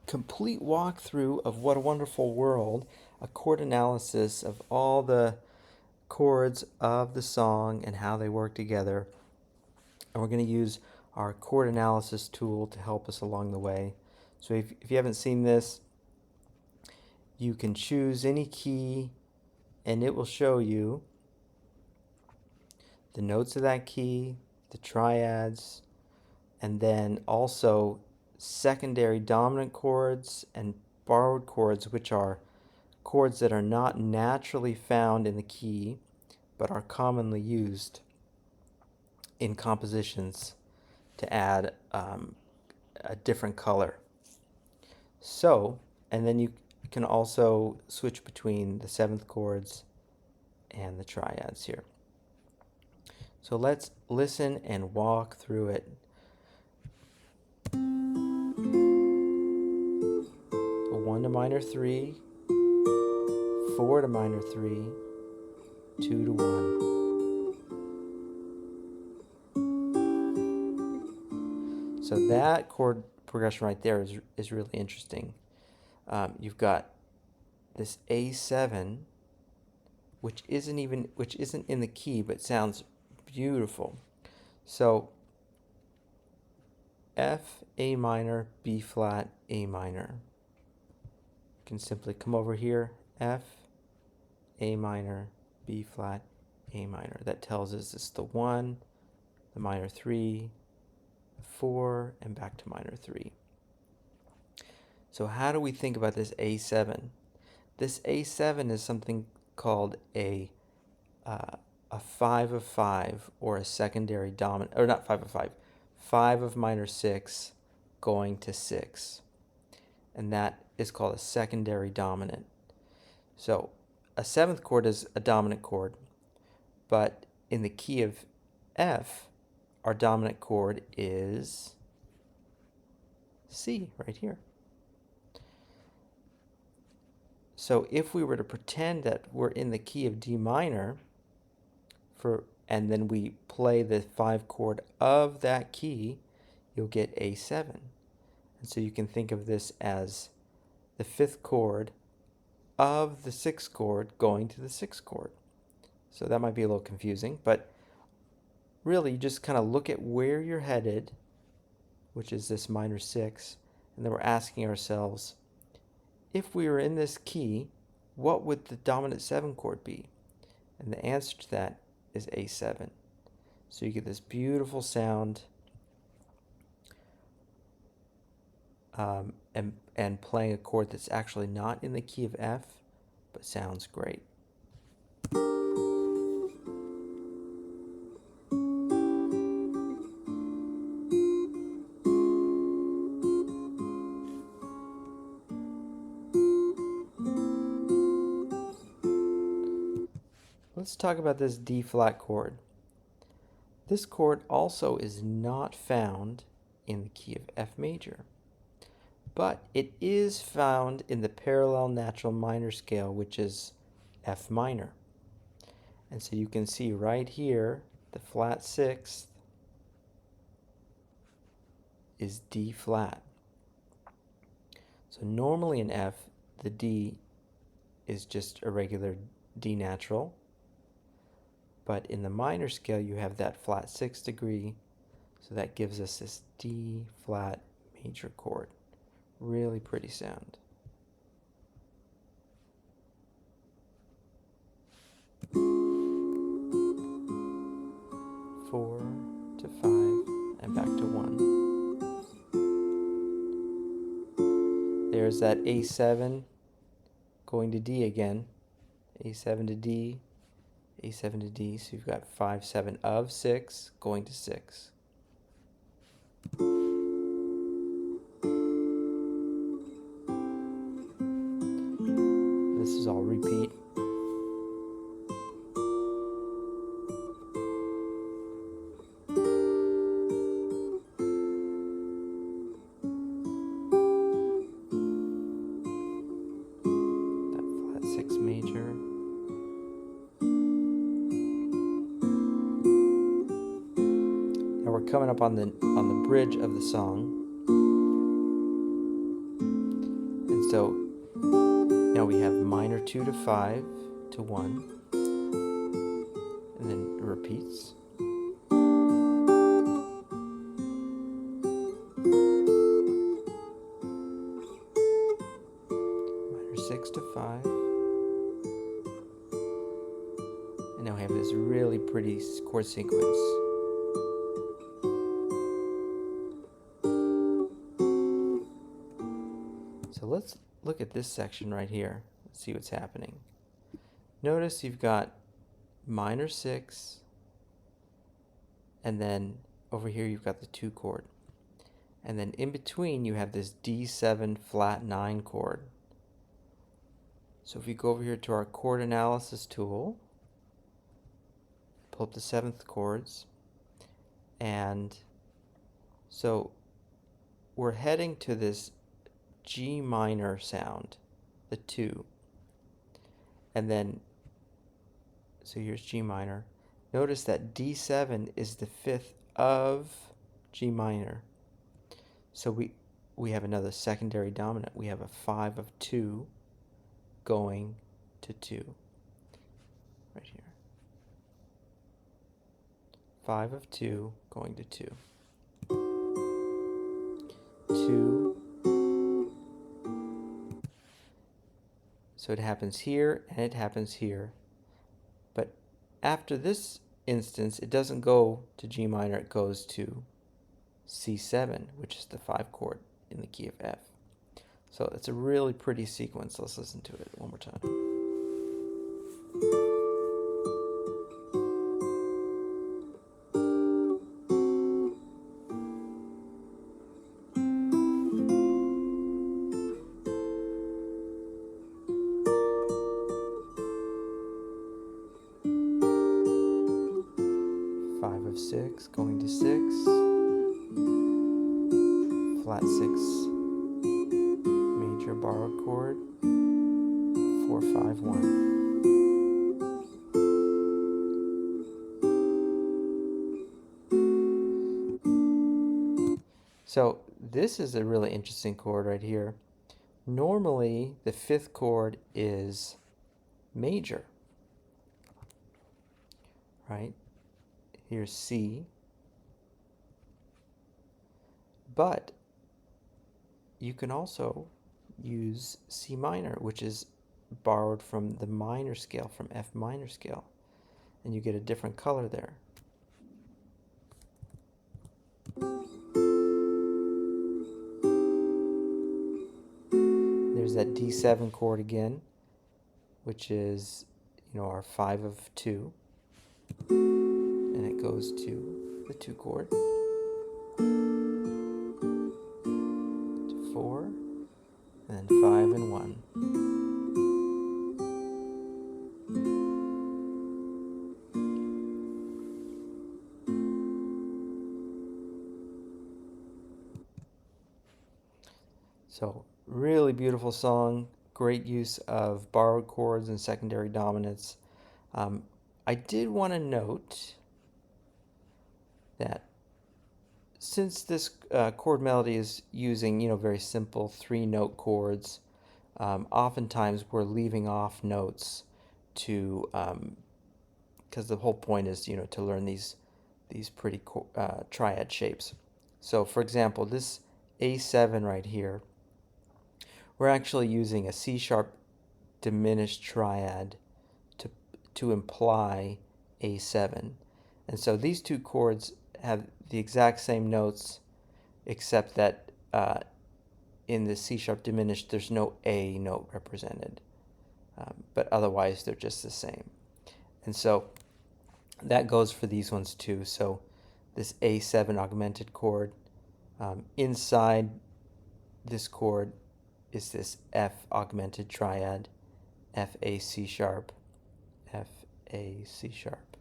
complete walkthrough of What a Wonderful World, a chord analysis of all the chords of the song and how they work together. And we're going to use our chord analysis tool to help us along the way. So if you haven't seen this, you can choose any key and it will show you the notes of that key, the triads, and then also secondary dominant chords and borrowed chords, which are chords that are not naturally found in the key but are commonly used in compositions to add a different color. So, and then you can also switch between the seventh chords and the triads here. So let's listen and walk through it. A 1 to minor 3, 4 to minor 3, 2 to 1. So that chord progression right there is really interesting. You've got this A7, which isn't in the key, but sounds beautiful. So F, A minor, B flat, A minor. You can simply come over here, F, A minor, B flat, A minor. That tells us it's the 1, the minor 3, 4, and back to minor 3. So how do we think about this A7? This A7 is something called a 5 of 5, or a secondary dominant, or not 5 of 5, 5 of minor 6 going to 6. And that is called a secondary dominant. So a seventh chord is a dominant chord, but in the key of F, our dominant chord is C, right here. So if we were to pretend that we're in the key of D minor, and then we play the 5 chord of that key, you'll get A7. And so you can think of this as the 5th chord of the 6th chord going to the 6th chord. So that might be a little confusing, but really you just kind of look at where you're headed, which is this minor 6, and then we're asking ourselves, if we were in this key, what would the dominant 7 chord be? And the answer to that is A7. So you get this beautiful sound and playing a chord that's actually not in the key of F, but sounds great. Let's talk about this D flat chord. This chord also is not found in the key of F major, but it is found in the parallel natural minor scale, which is F minor. And so you can see right here, the flat 6th is D flat. So normally in F, the D is just a regular D natural, but in the minor scale you have that flat 6th degree, so that gives us this D flat major chord. Really pretty sound. Four to 5 and back to 1. There's that A7 going to D again. A7 to D, A7 to D. So you've got 5, 7 of 6 going to 6. This is all repeat. That flat 6 major. Now we're coming up on the bridge of the song. So now we have minor 2 to 5 to 1, and then it repeats. Minor 6 to 5. And now we have this really pretty chord sequence. So let's look at this section right here. Let's see what's happening. Notice you've got minor 6, and then over here you've got the 2 chord. And then in between you have this D7 flat 9 chord. So if we go over here to our chord analysis tool, pull up the 7th chords, and so we're heading to this G minor sound, the 2. And then, so here's G minor. Notice that D7 is the 5th of G minor. So we have another secondary dominant. We have a 5 of 2 going to 2. Right here. 5 of 2 going to 2. 2. So it happens here and it happens here. But after this instance, it doesn't go to G minor, it goes to C7, which is the 5 chord in the key of F. So it's a really pretty sequence. Let's listen to it one more time. 5 of 6 going to 6, flat 6 major borrowed chord, 4, 5, 1. So this is a really interesting chord right here. Normally the 5th chord is major, right? Here's C. But you can also use C minor, which is borrowed from the minor scale, from F minor scale, and you get a different color there. There's that D7 chord again, which is, our 5 of 2, and it goes to the 2 chord, to 4, and then 5 and 1. So really beautiful song, great use of borrowed chords and secondary dominants. I did want to note that since this chord melody is using, very simple 3-note chords, oftentimes we're leaving off notes to, because the whole point is, to learn these pretty triad shapes. So for example, this A7 right here, we're actually using a C-sharp diminished triad to imply A7. And so these 2 chords have the exact same notes, except that in the C-sharp diminished, there's no A note represented. But otherwise, they're just the same. And so that goes for these ones too. So this A7 augmented chord, inside this chord is this F augmented triad, F, A, C sharp, F, A, C sharp.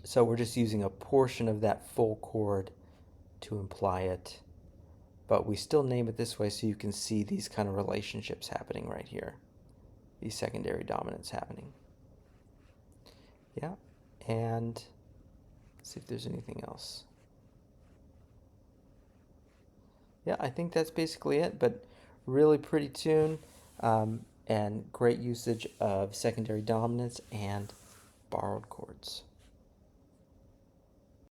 So we're just using a portion of that full chord to imply it, but we still name it this way so you can see these kind of relationships happening right here, these secondary dominants happening. Yeah, and let's see if there's anything else. Yeah, I think that's basically it, but really pretty tune, and great usage of secondary dominants and borrowed chords.